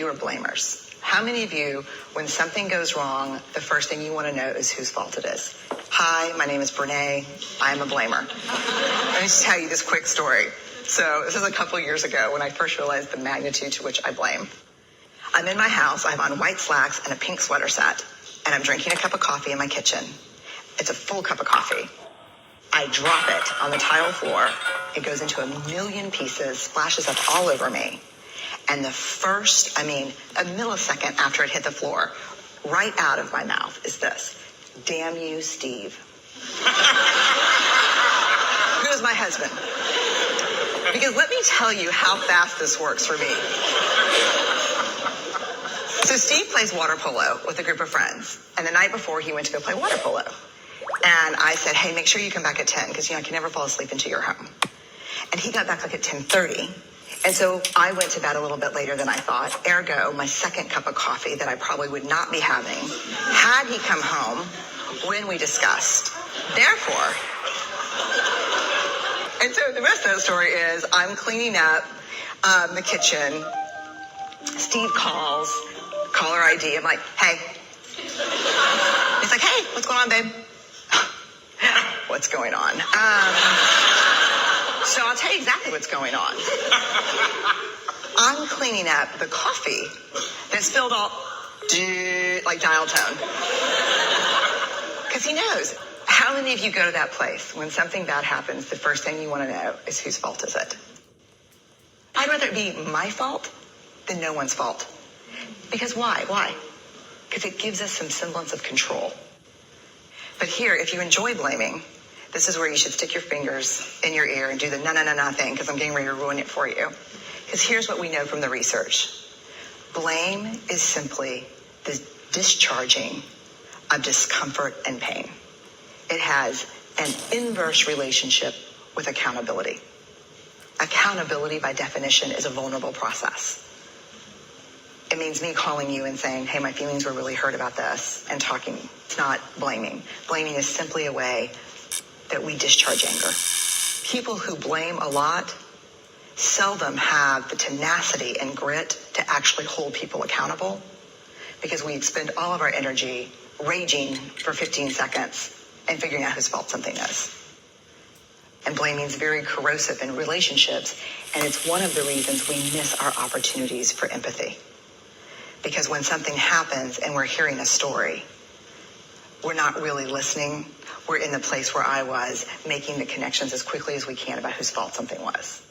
are blamers? How many of you, when something goes wrong, the first thing you want to know is whose fault it is? Hi, my name is Brene. I'm a blamer. Let me just tell you this quick story. So this is a couple of years ago when I first realized the magnitude to which I blame. I'm in my house. I have on white slacks and a pink sweater set, and I'm drinking a cup of coffee in my kitchen. It's a full cup of coffee. I drop it on the tile floor. It goes into a million pieces, splashes up all over me. And the first, a millisecond after it hit the floor, right out of my mouth is this: damn you, Steve. Who's my husband? Because let me tell you how fast this works for me. So Steve plays water polo with a group of friends. And the night before, he went to go play water polo. And I said, hey, make sure you come back at 10, because, I can never fall asleep until you're home. And he got back like at 10:30. And so I went to bed a little bit later than I thought. Ergo, my second cup of coffee that I probably would not be having had he come home when we discussed. Therefore, and so the rest of the story is I'm cleaning up the kitchen. Steve calls, caller ID. I'm like, hey. He's like, hey, what's going on, babe? What's going on? So I'll tell you exactly what's going on. I'm cleaning up the coffee that spilled all like dial tone. Because he knows. How many of you go to that place when something bad happens, the first thing you want to know is whose fault is it? I'd rather it be my fault than no one's fault. Because why? Why? Because it gives us some semblance of control. But here, if you enjoy blaming, this is where you should stick your fingers in your ear and do the na thing, because I'm getting ready to ruin it for you. Because here's what we know from the research. Blame is simply the discharging of discomfort and pain. It has an inverse relationship with accountability. Accountability, by definition, is a vulnerable process. It means me calling you and saying, hey, my feelings were really hurt about this, and talking. It's not blaming. Blaming is simply a way that we discharge anger. People who blame a lot seldom have the tenacity and grit to actually hold people accountable, because we expend all of our energy raging for 15 seconds and figuring out whose fault something is. And blaming is very corrosive in relationships, and it's one of the reasons we miss our opportunities for empathy. Because when something happens and we're hearing a story, we're not really listening. We're in the place where I was, making the connections as quickly as we can about whose fault something was.